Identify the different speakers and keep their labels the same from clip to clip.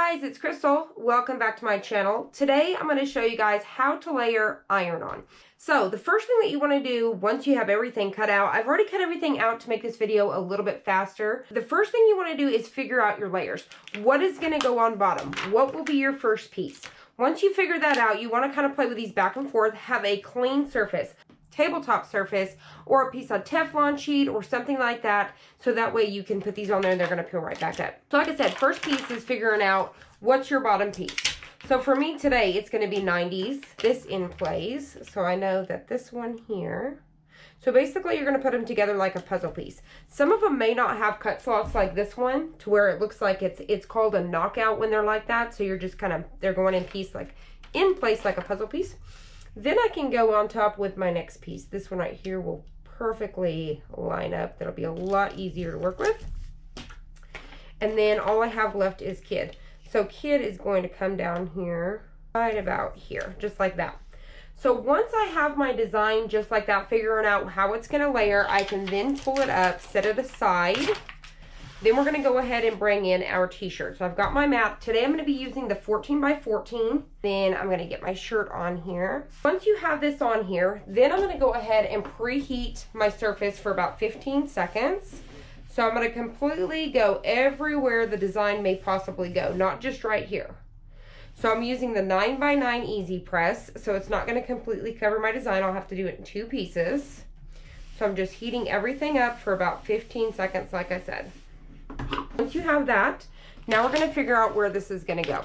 Speaker 1: guys, it's Crystal. Welcome back to my channel. Today I'm going to show you guys how to layer iron-on. So the first thing that you want to do once you have everything cut out, I've already cut everything out to make this video a little bit faster. The first thing you want to do is figure out your layers. What is going to go on bottom? What will be your first piece? Once you figure that out, you want to kind of play with these back and forth, have a clean surface, tabletop surface, or a piece of Teflon sheet or something like that, so that way you can put these on there and they're going to peel right back up. So like I said, first piece is figuring out what's your bottom piece. So for me today, it's going to be 90s, this in place. So I know that this one here, so basically you're going to put them together like a puzzle piece. Some of them may not have cut slots like this one, to where it looks like it's called a knockout when they're like that. So you're just kind of, they're going in piece, like in place like a puzzle piece. Then I can go on top with my next piece. This one right here will perfectly line up. That'll be a lot easier to work with. And then all I have left is kid. So kid is going to come down here, right about here, just like that. So once I have my design just like that, figuring out how it's going to layer, I can then pull it up, set it aside. Then we're going to go ahead and bring in our t-shirt. So I've got my mat. Today I'm going to be using the 14 by 14. Then I'm going to get my shirt on here. Once you have this on here, then I'm going to go ahead and preheat my surface for about 15 seconds. So I'm going to completely go everywhere the design may possibly go, not just right here. So I'm using the 9x9 easy press, so it's not going to completely cover my design. I'll have to do it in 2 pieces. So I'm just heating everything up for about 15 seconds, like I said. Once you have that, now we're going to figure out where this is going to go.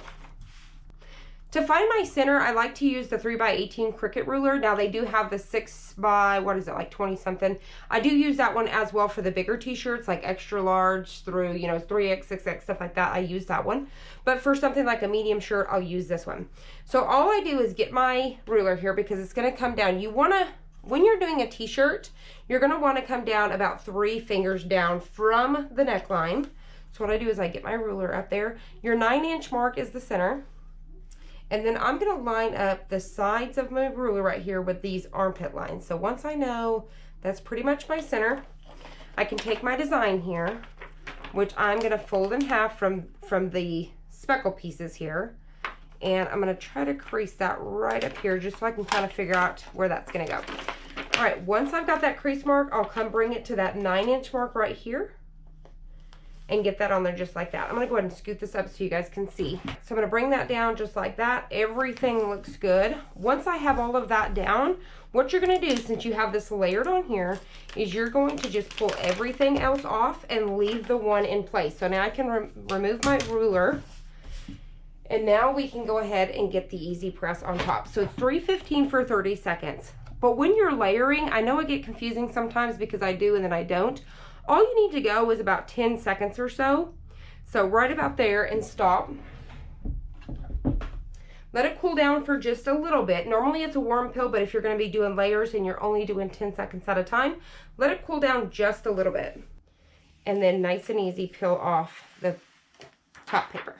Speaker 1: To find my center, I like to use the 3x18 Cricut ruler. Now they do have the 6x, what is it, like 20 something. I do use that one as well for the bigger t-shirts, like extra large through, 3X, 6X, stuff like that. I use that one. But for something like a medium shirt, I'll use this one. So all I do is get my ruler here because it's going to come down. You want to, when you're doing a t-shirt, you're going to want to come down about 3 fingers down from the neckline. So what I do is I get my ruler up there. Your 9-inch mark is the center. And then I'm going to line up the sides of my ruler right here with these armpit lines. So once I know that's pretty much my center, I can take my design here, which I'm going to fold in half from the speckle pieces here. And I'm going to try to crease that right up here just so I can kind of figure out where that's going to go. All right, once I've got that crease mark, I'll come bring it to that 9-inch mark right here and get that on there just like that. I'm going to go ahead and scoot this up so you guys can see. So I'm going to bring that down just like that. Everything looks good. Once I have all of that down, what you're going to do, since you have this layered on here, is you're going to just pull everything else off and leave the one in place. So now I can remove my ruler. And now we can go ahead and get the easy press on top. So it's 315 for 30 seconds. But when you're layering, I know it gets confusing sometimes because I do and then I don't. All you need to go is about 10 seconds or so. So right about there and stop. Let it cool down for just a little bit. Normally it's a warm peel, but if you're going to be doing layers and you're only doing 10 seconds at a time, let it cool down just a little bit. And then nice and easy peel off the top paper.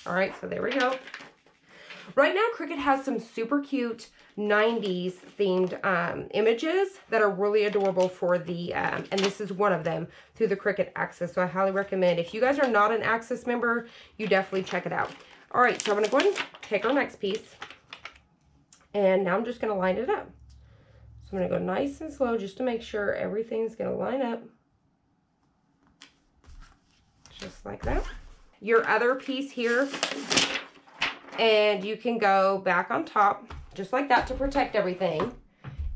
Speaker 1: All right, so there we go. Right now, Cricut has some super cute 90s themed images that are really adorable for the, and this is one of them, through the Cricut Access. So I highly recommend, if you guys are not an Access member, you definitely check it out. All right, so I'm gonna go ahead and take our next piece. And now I'm just gonna line it up. So I'm gonna go nice and slow just to make sure everything's gonna line up. Just like that. Your other piece here, and you can go back on top just like that to protect everything,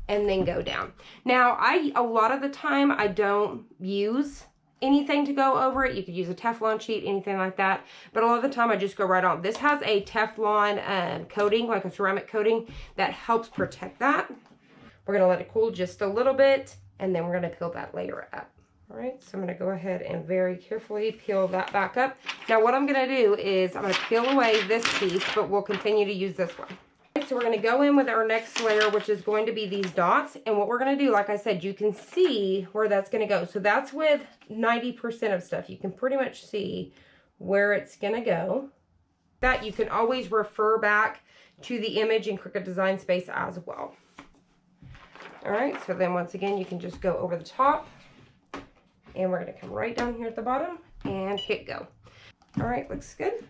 Speaker 1: and then go down. Now a lot of the time I don't use anything to go over it. You could use a Teflon sheet, anything like that, but a lot of the time I just go right on. This has a Teflon coating, like a ceramic coating, that helps protect that. We're gonna let it cool just a little bit, and then we're gonna peel that layer up. All right, so I'm going to go ahead and very carefully peel that back up. Now what I'm going to do is I'm going to peel away this piece, but we'll continue to use this one. All right, so we're going to go in with our next layer, which is going to be these dots. And what we're going to do, like I said, you can see where that's going to go. So that's with 90% of stuff. You can pretty much see where it's going to go. That you can always refer back to the image in Cricut Design Space as well. All right, so then once again, you can just go over the top. And we're going to come right down here at the bottom and hit go. All right, looks good.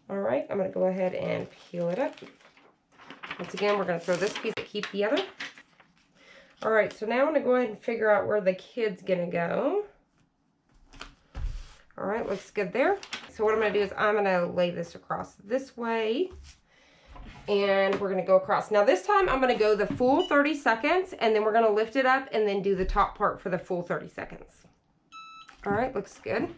Speaker 1: All right, I'm going to go ahead and peel it up. Once again, we're going to throw this piece to keep the other. All right, so now I'm going to go ahead and figure out where the kid's going to go. All right, looks good there. So what I'm going to do is I'm going to lay this across this way. And we're going to go across. Now this time I'm going to go the full 30 seconds, and then we're going to lift it up and then do the top part for the full 30 seconds. All right, looks good.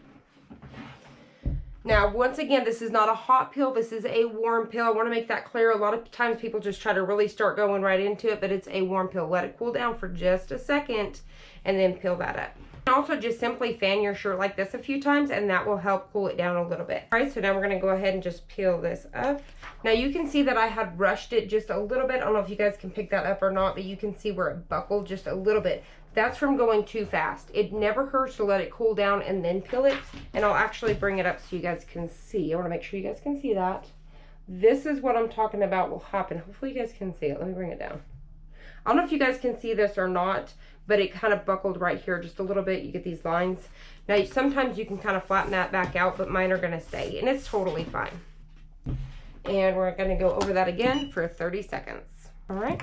Speaker 1: Now, once again, this is not a hot peel. This is a warm peel. I want to make that clear. A lot of times people just try to really start going right into it, but it's a warm peel. Let it cool down for just a second and then peel that up. Also, just simply fan your shirt like this a few times, and that will help cool it down a little bit. All right, so now we're going to go ahead and just peel this up. Now, you can see that I had rushed it just a little bit. I don't know if you guys can pick that up or not, but you can see where it buckled just a little bit. That's from going too fast. It never hurts to let it cool down and then peel it, and I'll actually bring it up so you guys can see. I want to make sure you guys can see that. This is what I'm talking about will happen. Hopefully, you guys can see it. Let me bring it down. I don't know if you guys can see this or not, but it kind of buckled right here just a little bit. You get these lines. Now, sometimes you can kind of flatten that back out, but mine are going to stay, and it's totally fine. And we're going to go over that again for 30 seconds. All right.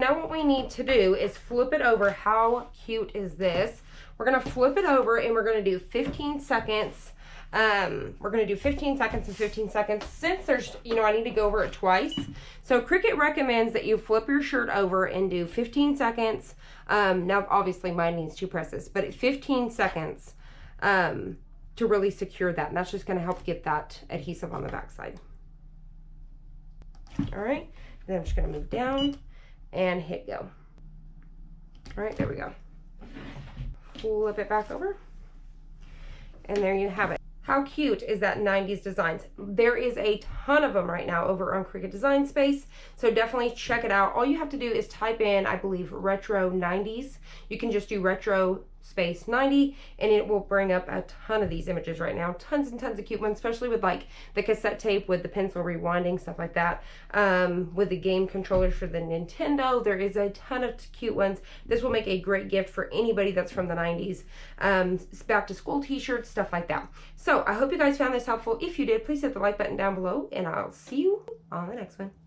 Speaker 1: Now what we need to do is flip it over. How cute is this? We're going to flip it over, and we're going to do 15 seconds. We're going to do 15 seconds and 15 seconds. Since there's, you know, I need to go over it twice. So Cricut recommends that you flip your shirt over and do 15 seconds. Now, obviously, mine needs 2 presses, but at 15 seconds to really secure that. And that's just going to help get that adhesive on the backside. All right. Then I'm just going to move down and hit go. All right, there we go. Flip it back over. And there you have it. How cute is that 90s designs? There is a ton of them right now over on Cricut Design Space, so definitely check it out. All you have to do is type in, I believe, retro 90s. You can just do retro space 90, and it will bring up a ton of these images right now. Tons and tons of cute ones, especially with like the cassette tape with the pencil rewinding, stuff like that. With the game controllers for the Nintendo, there is a ton of cute ones. This will make a great gift for anybody that's from the 90s. Back to school t-shirts, stuff like that. So I hope you guys found this helpful. If you did, please hit the like button down below, and I'll see you on the next one.